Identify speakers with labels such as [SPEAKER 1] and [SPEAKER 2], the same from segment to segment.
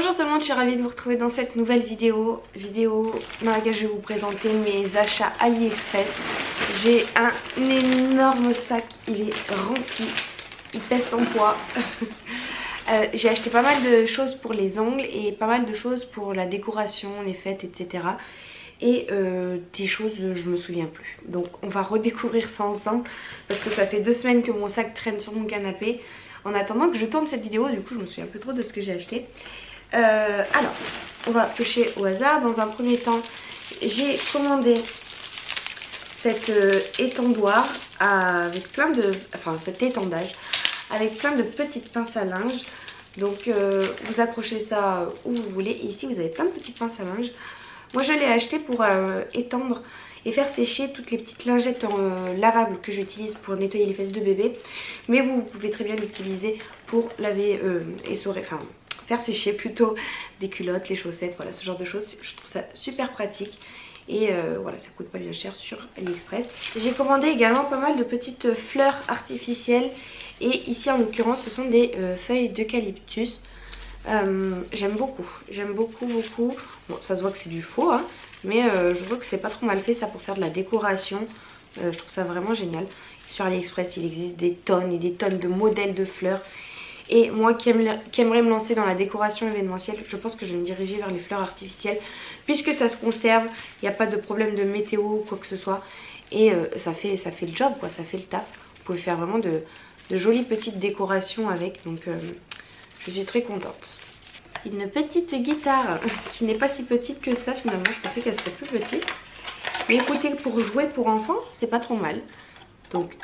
[SPEAKER 1] Bonjour tout le monde, je suis ravie de vous retrouver dans cette nouvelle vidéo dans laquelle je vais vous présenter mes achats AliExpress. J'ai un énorme sac, il est rempli, il pèse son poids. J'ai acheté pas mal de choses pour les ongles et pas mal de choses pour la décoration, les fêtes, etc. Et des choses je me souviens plus. Donc on va redécouvrir ça ensemble parce que ça fait 2 semaines que mon sac traîne sur mon canapé. En attendant que je tourne cette vidéo, du coup je me souviens plus trop de ce que j'ai acheté. Alors, on va piocher au hasard. Dans un premier temps, j'ai commandé cette étendoir avec plein de... Enfin, cet étendage avec plein de petites pinces à linge. Donc, vous accrochez ça où vous voulez. Et ici, vous avez plein de petites pinces à linge. Moi, je l'ai acheté pour étendre et faire sécher toutes les petites lingettes lavables que j'utilise pour nettoyer les fesses de bébé. Mais vous pouvez très bien l'utiliser pour laver, essorer, enfin... faire sécher plutôt des culottes, les chaussettes, voilà ce genre de choses. Je trouve ça super pratique et voilà, ça coûte pas bien cher sur AliExpress. J'ai commandé également pas mal de petites fleurs artificielles et ici en l'occurrence ce sont des feuilles d'eucalyptus. J'aime beaucoup beaucoup. Bon, ça se voit que c'est du faux hein, mais je vois que c'est pas trop mal fait ça pour faire de la décoration. Je trouve ça vraiment génial. Sur AliExpress il existe des tonnes et des tonnes de modèles de fleurs. Et moi qui aimerais me lancer dans la décoration événementielle, je pense que je vais me diriger vers les fleurs artificielles. Puisque ça se conserve, il n'y a pas de problème de météo ou quoi que ce soit. Et ça fait le job quoi, ça fait le taf. Vous pouvez faire vraiment de jolies petites décorations avec. Donc je suis très contente. Une petite guitare qui n'est pas si petite que ça finalement. Je pensais qu'elle serait plus petite. Mais écoutez, pour jouer pour enfants, c'est pas trop mal. Donc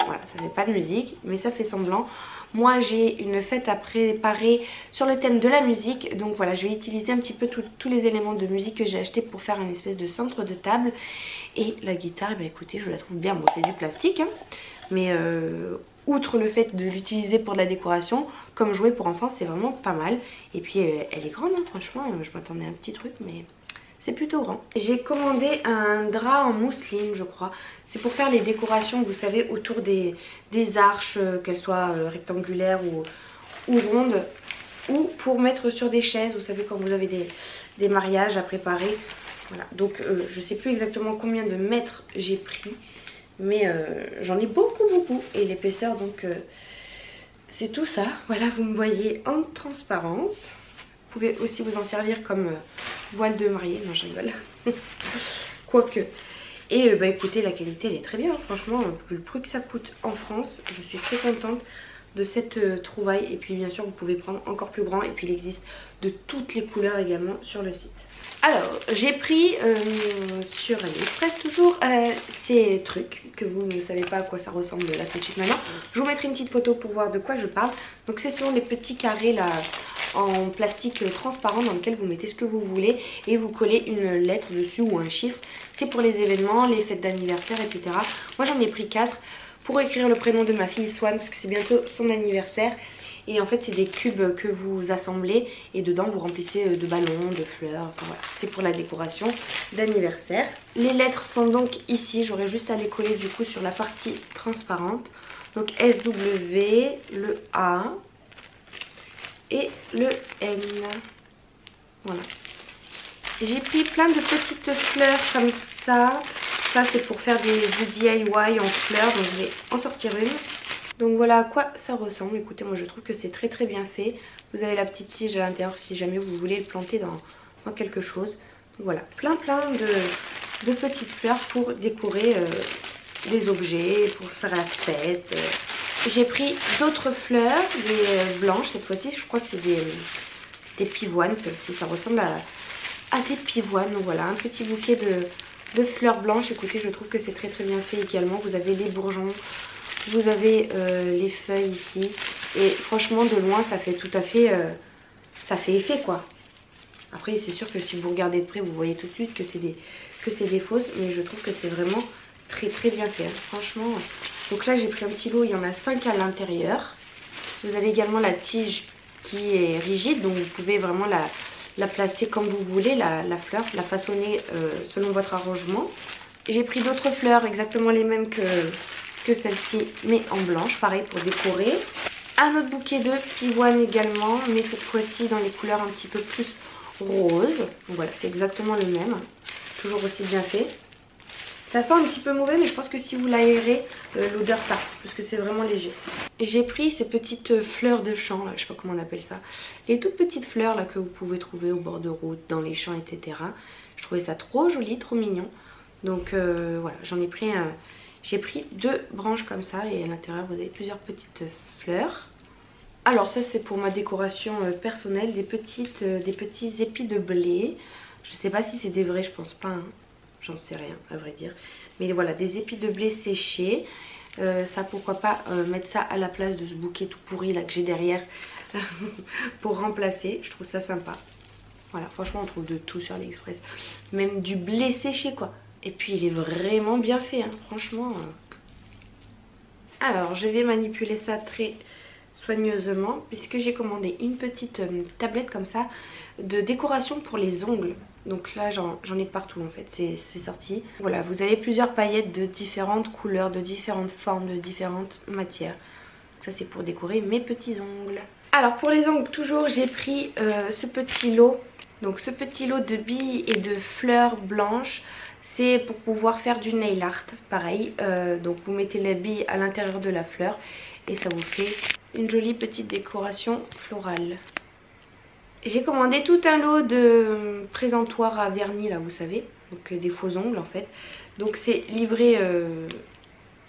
[SPEAKER 1] voilà, ça fait pas de musique, mais ça fait semblant. Moi j'ai une fête à préparer sur le thème de la musique. Donc voilà, je vais utiliser un petit peu tous les éléments de musique que j'ai acheté pour faire une espèce de centre de table. Et la guitare, bah écoutez, je la trouve bien. Bon, c'est du plastique, hein, mais outre le fait de l'utiliser pour de la décoration, comme jouer pour enfants, c'est vraiment pas mal. Et puis elle est grande, hein, franchement, je m'attendais à un petit truc, mais... c'est plutôt grand. J'ai commandé un drap en mousseline je crois. C'est pour faire les décorations vous savez autour des arches, qu'elles soient rectangulaires ou rondes. Ou pour mettre sur des chaises, vous savez quand vous avez des mariages à préparer. Voilà, donc je sais plus exactement combien de mètres j'ai pris. Mais j'en ai beaucoup. Et l'épaisseur donc c'est tout ça. Voilà, vous me voyez en transparence. Vous pouvez aussi vous en servir comme voile de mariée. Non, je rigole. Quoique. Et bah écoutez, la qualité elle est très bien. Franchement, le prix que ça coûte en France, je suis très contente de cette trouvaille. Et puis bien sûr, vous pouvez prendre encore plus grand. Et puis il existe de toutes les couleurs également sur le site. Alors, j'ai pris sur AliExpress toujours ces trucs que vous ne savez pas à quoi ça ressemble là tout de suite maintenant. Je vous mettrai une petite photo pour voir de quoi je parle. Donc ce sont les petits carrés là en plastique transparent dans lequel vous mettez ce que vous voulez et vous collez une lettre dessus ou un chiffre. C'est pour les événements, les fêtes d'anniversaire, etc. Moi j'en ai pris 4 pour écrire le prénom de ma fille Swan parce que c'est bientôt son anniversaire. Et en fait c'est des cubes que vous assemblez et dedans vous remplissez de ballons, de fleurs, enfin voilà, c'est pour la décoration d'anniversaire. Les lettres sont donc ici, j'aurai juste à les coller du coup sur la partie transparente. Donc SW, le A et le N. Voilà. J'ai pris plein de petites fleurs comme ça. Ça c'est pour faire du DIY en fleurs, donc je vais en sortir une. Donc voilà à quoi ça ressemble. Écoutez, moi je trouve que c'est très bien fait. Vous avez la petite tige à l'intérieur si jamais vous voulez le planter dans quelque chose. Donc voilà, plein de petites fleurs pour décorer des objets, pour faire la fête. J'ai pris d'autres fleurs, des blanches cette fois-ci. Je crois que c'est des pivoines. Celle-ci, ça ressemble à des pivoines. Donc voilà, un petit bouquet de fleurs blanches. Écoutez, je trouve que c'est très bien fait également. Vous avez les bourgeons. Vous avez les feuilles ici et franchement de loin ça fait tout à fait ça fait effet quoi. Après c'est sûr que si vous regardez de près vous voyez tout de suite que c'est des fausses, mais je trouve que c'est vraiment très bien fait hein. Franchement. Donc là j'ai pris un petit lot, il y en a 5 à l'intérieur. Vous avez également la tige qui est rigide, donc vous pouvez vraiment la placer comme vous voulez, la fleur, la façonner selon votre arrangement. J'ai pris d'autres fleurs exactement les mêmes que celle-ci mais en blanche, pareil pour décorer. un autre bouquet de pivoine également, mais cette fois-ci dans les couleurs un petit peu plus roses. Donc voilà, c'est exactement le même, toujours aussi bien fait. Ça sent un petit peu mauvais, mais je pense que si vous l'aérez, l'odeur part, parce que c'est vraiment léger. J'ai pris ces petites fleurs de champ, là, je sais pas comment on appelle ça. Les toutes petites fleurs là que vous pouvez trouver au bord de route, dans les champs, etc. Je trouvais ça trop joli, trop mignon. Donc voilà, j'en ai pris j'ai pris 2 branches comme ça, et à l'intérieur vous avez plusieurs petites fleurs. Alors ça c'est pour ma décoration personnelle, des petits épis de blé. Je sais pas si c'est des vrais, je pense pas, hein. J'en sais rien à vrai dire. Mais voilà, des épis de blé séchés. Ça pourquoi pas mettre ça à la place de ce bouquet tout pourri là que j'ai derrière pour remplacer. Je trouve ça sympa. Voilà, franchement on trouve de tout sur AliExpress. Même du blé séché quoi. Et puis il est vraiment bien fait, hein, franchement. Alors je vais manipuler ça très soigneusement puisque j'ai commandé une petite tablette comme ça de décoration pour les ongles. Donc là j'en ai partout en fait, c'est sorti. Voilà, vous avez plusieurs paillettes de différentes couleurs, de différentes formes, de différentes matières. Donc ça c'est pour décorer mes petits ongles. Alors pour les ongles toujours j'ai pris ce petit lot. Donc ce petit lot de billes et de fleurs blanches. C'est pour pouvoir faire du nail art, pareil. Donc vous mettez les billes à l'intérieur de la fleur et ça vous fait une jolie petite décoration florale. J'ai commandé tout un lot de présentoirs à vernis là, vous savez, donc des faux ongles en fait. Donc c'est livré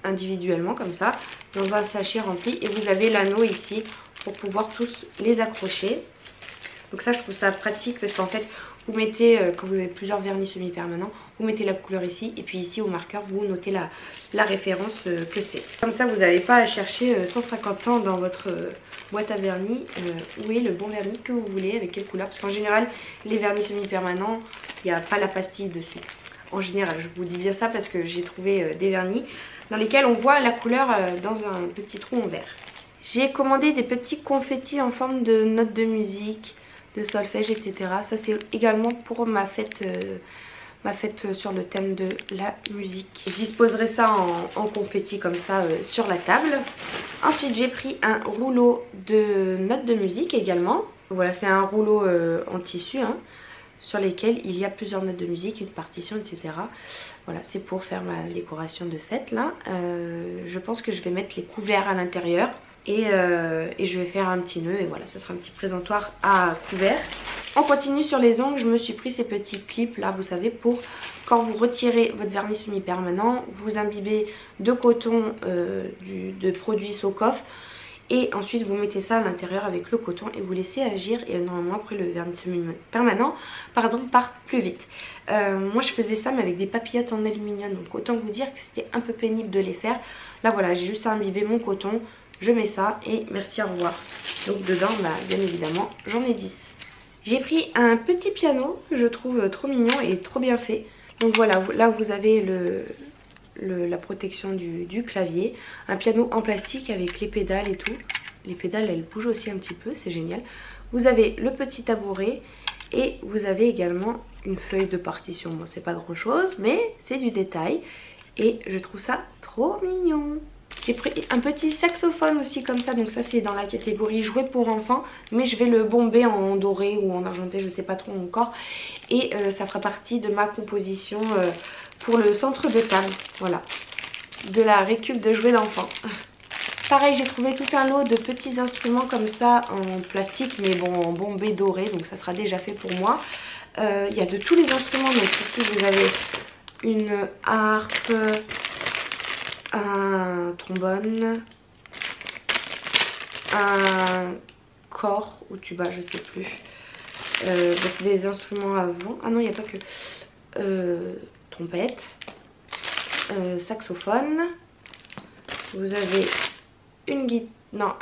[SPEAKER 1] individuellement comme ça, dans un sachet rempli, et vous avez l'anneau ici pour pouvoir tous les accrocher. Donc ça je trouve ça pratique parce qu'en fait vous mettez, quand vous avez plusieurs vernis semi-permanents, vous mettez la couleur ici et puis ici au marqueur vous notez la référence que c'est. Comme ça vous n'avez pas à chercher 150 ans dans votre boîte à vernis où est le bon vernis que vous voulez, avec quelle couleur. Parce qu'en général les vernis semi-permanents, il n'y a pas la pastille dessus. En général, je vous dis bien ça parce que j'ai trouvé des vernis dans lesquels on voit la couleur dans un petit trou en verre. J'ai commandé des petits confettis en forme de notes de musique, de solfège, etc. Ça c'est également pour ma fête sur le thème de la musique. Je disposerai ça en confetti comme ça sur la table. Ensuite j'ai pris un rouleau de notes de musique également. Voilà, c'est un rouleau en tissu hein, sur lesquels il y a plusieurs notes de musique, une partition, etc. Voilà, c'est pour faire ma décoration de fête là. Je pense que je vais mettre les couverts à l'intérieur. Et je vais faire un petit nœud et voilà, ça sera un petit présentoir à couvert. On continue sur les ongles, je me suis pris ces petits clips là, vous savez, pour quand vous retirez votre vernis semi-permanent, vous imbibez de coton de produit Socoff et ensuite vous mettez ça à l'intérieur avec le coton et vous laissez agir et normalement après le vernis semi-permanent part plus vite. Moi je faisais ça mais avec des papillotes en aluminium, donc autant vous dire que c'était un peu pénible de les faire. Là voilà, j'ai juste à imbiber mon coton. Je mets ça et merci, au revoir. Donc dedans, bah, bien évidemment, j'en ai 10. J'ai pris un petit piano que je trouve trop mignon et trop bien fait. Donc voilà, là vous avez la protection du clavier. Un piano en plastique avec les pédales et tout. Les pédales, elles bougent aussi un petit peu, c'est génial. Vous avez le petit tabouret et vous avez également une feuille de partition. Bon, c'est pas grand chose, mais c'est du détail. Et je trouve ça trop mignon. J'ai pris un petit saxophone aussi comme ça, donc ça c'est dans la catégorie jouet pour enfants, mais je vais le bomber en doré ou en argenté, je sais pas trop encore, et ça fera partie de ma composition pour le centre de table, voilà, de la récup de jouets d'enfants. Pareil, j'ai trouvé tout un lot de petits instruments comme ça en plastique, mais bon en bombé doré, donc ça sera déjà fait pour moi. Il y a de tous les instruments, donc ici vous avez une harpe, un trombone, un cor ou tuba, je sais plus. C'est des instruments à vent. Ah non, il n'y a pas que trompette, saxophone. Vous avez une guitare, non,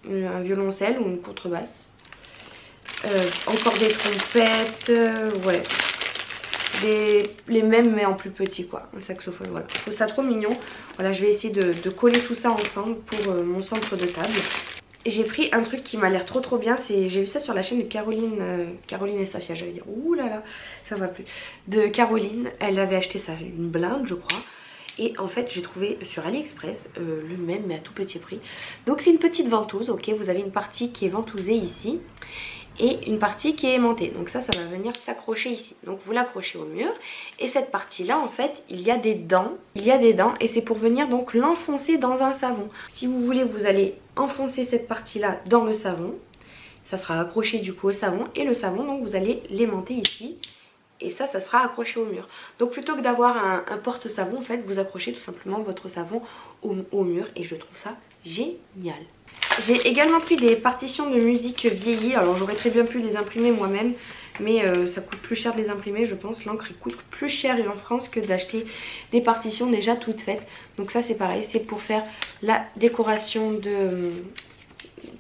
[SPEAKER 1] un violoncelle ou une contrebasse. Encore des trompettes, ouais. Les mêmes mais en plus petit quoi, un saxophone, voilà. Je trouve ça trop mignon. Voilà, je vais essayer de coller tout ça ensemble pour mon centre de table. Et j'ai pris un truc qui m'a l'air trop bien, j'ai vu ça sur la chaîne de Caroline et Safia, j'allais dire, ouh là là, ça va plus. De Caroline, elle avait acheté ça, une blinde je crois. Et en fait j'ai trouvé sur AliExpress le même mais à tout petit prix. Donc c'est une petite ventouse, ok, vous avez une partie qui est ventousée ici et une partie qui est aimantée. Donc ça va venir s'accrocher ici. Donc vous l'accrochez au mur et cette partie là en fait il y a des dents. Et c'est pour venir donc l'enfoncer dans un savon. Si vous voulez vous allez enfoncer cette partie là dans le savon. Ça sera accroché du coup au savon et le savon donc vous allez l'aimanter ici. Et ça sera accroché au mur. Donc plutôt que d'avoir un porte-savon en fait vous accrochez tout simplement votre savon au mur et je trouve ça génial. J'ai également pris des partitions de musique vieillies. Alors j'aurais très bien pu les imprimer moi-même mais ça coûte plus cher de les imprimer je pense. L'encre coûte plus cher en France que d'acheter des partitions déjà toutes faites. Donc ça c'est pareil, c'est pour faire la décoration de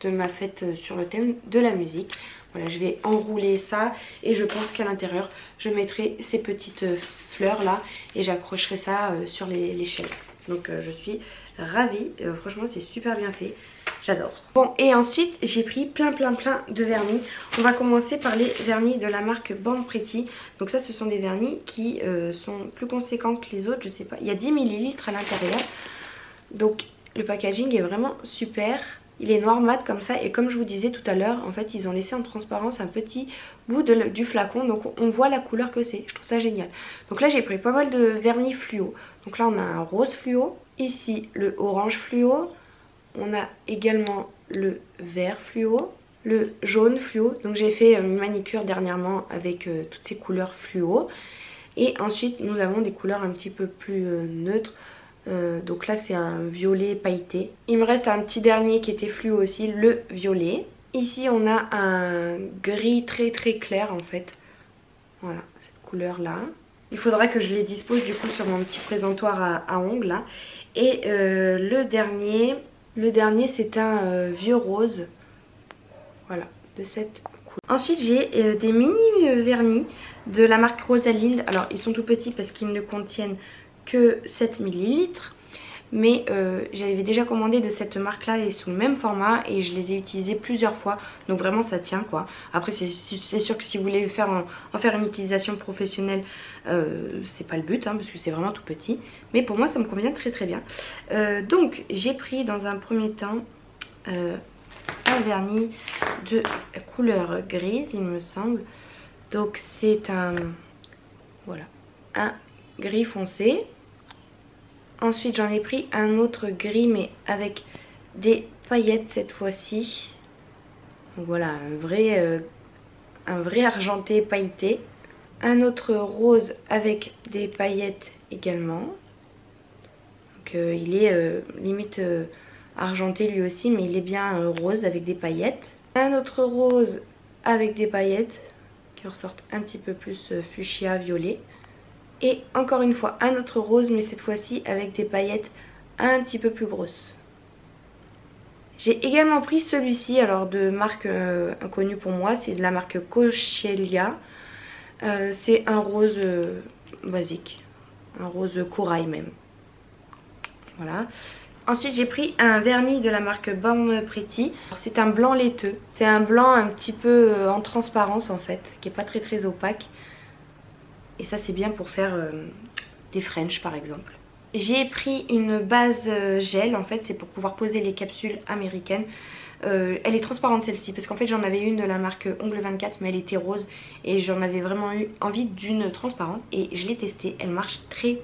[SPEAKER 1] ma fête sur le thème de la musique. Voilà, je vais enrouler ça et je pense qu'à l'intérieur je mettrai ces petites fleurs là et j'accrocherai ça sur les chaises. Donc je suis ravie, franchement c'est super bien fait, j'adore. Bon et ensuite j'ai pris plein de vernis. On va commencer par les vernis de la marque Born Pretty. Donc ça ce sont des vernis qui sont plus conséquents que les autres, je sais pas, il y a 10 ml à l'intérieur. Donc le packaging est vraiment super. Il est noir mat comme ça et comme je vous disais tout à l'heure, en fait ils ont laissé en transparence un petit bout du flacon. Donc on voit la couleur que c'est, je trouve ça génial. Donc là j'ai pris pas mal de vernis fluo. Donc là on a un rose fluo, ici le orange fluo, on a également le vert fluo, le jaune fluo. Donc j'ai fait une manicure dernièrement avec toutes ces couleurs fluo. Et ensuite nous avons des couleurs un petit peu plus neutres. Donc là c'est un violet pailleté. Il me reste un petit dernier qui était fluo aussi, le violet. Ici on a un gris très clair en fait. Voilà, cette couleur là. Il faudra que je les dispose du coup sur mon petit présentoir à ongles là. Et le dernier c'est un vieux rose. Voilà, de cette couleur. Ensuite j'ai des mini vernis de la marque Rosalind. Alors ils sont tout petits parce qu'ils ne contiennent que 7 ml. Mais j'avais déjà commandé de cette marque là et sous le même format et je les ai utilisés plusieurs fois. Donc vraiment ça tient quoi. Après c'est sûr que si vous voulez en faire une utilisation professionnelle, c'est pas le but hein, parce que c'est vraiment tout petit. Mais pour moi ça me convient très bien. Donc j'ai pris dans un premier temps un vernis de couleur grise il me semble. Donc c'est un gris foncé. Ensuite j'en ai pris un autre gris mais avec des paillettes cette fois-ci. Donc voilà, un vrai argenté pailleté. Un autre rose avec des paillettes également. Donc il est limite argenté lui aussi mais il est bien rose avec des paillettes. Un autre rose avec des paillettes qui ressortent un petit peu plus fuchsia violet. Et encore une fois un autre rose mais cette fois-ci avec des paillettes un petit peu plus grosses. J'ai également pris celui-ci, alors de marque inconnue pour moi, c'est de la marque Cochelia. C'est un rose basique, un rose corail même. Voilà. Ensuite j'ai pris un vernis de la marque Born Pretty. C'est un blanc laiteux, c'est un blanc un petit peu en transparence en fait, qui est pas très opaque. Et ça c'est bien pour faire des French par exemple. J'ai pris une base gel en fait, c'est pour pouvoir poser les capsules américaines. Elle est transparente celle-ci parce qu'en fait j'en avais une de la marque Ongle 24 mais elle était rose. Et j'en avais vraiment eu envie d'une transparente et je l'ai testée. Elle marche très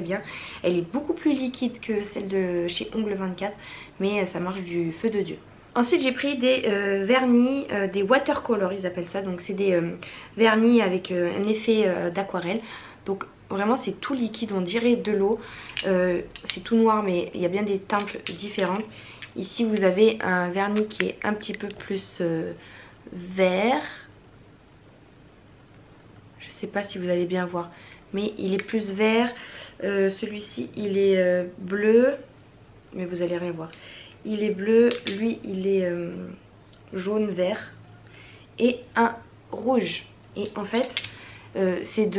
[SPEAKER 1] bien. Elle est beaucoup plus liquide que celle de chez Ongle 24 mais ça marche du feu de Dieu. Ensuite j'ai pris des vernis, des watercolor ils appellent ça. Donc c'est des vernis avec un effet d'aquarelle. Donc vraiment c'est tout liquide, on dirait de l'eau. C'est tout noir mais il y a bien des teintes différentes. Ici vous avez un vernis qui est un petit peu plus vert. Je sais pas si vous allez bien voir mais il est plus vert. Celui-ci il est bleu mais vous allez rien voir. Il est bleu, lui il est jaune vert et un rouge. Et en fait c'est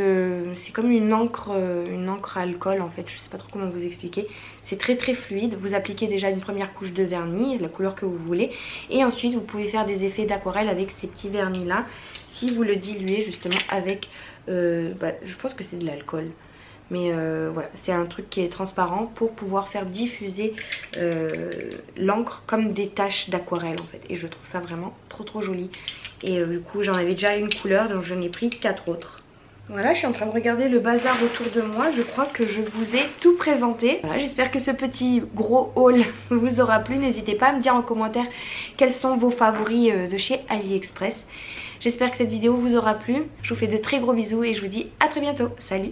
[SPEAKER 1] comme une encre à alcool en fait, je sais pas trop comment vous expliquer. C'est très fluide, vous appliquez déjà une première couche de vernis, la couleur que vous voulez. Et ensuite vous pouvez faire des effets d'aquarelle avec ces petits vernis là. Si vous le diluez justement avec, je pense que c'est de l'alcool. Mais voilà, c'est un truc qui est transparent pour pouvoir faire diffuser l'encre comme des taches d'aquarelle en fait. Et je trouve ça vraiment trop joli. Et du coup j'en avais déjà une couleur, donc j'en ai pris 4 autres. Voilà, je suis en train de regarder le bazar autour de moi. Je crois que je vous ai tout présenté. Voilà, j'espère que ce petit gros haul vous aura plu. N'hésitez pas à me dire en commentaire quels sont vos favoris de chez AliExpress. J'espère que cette vidéo vous aura plu. Je vous fais de très gros bisous et je vous dis à très bientôt. Salut!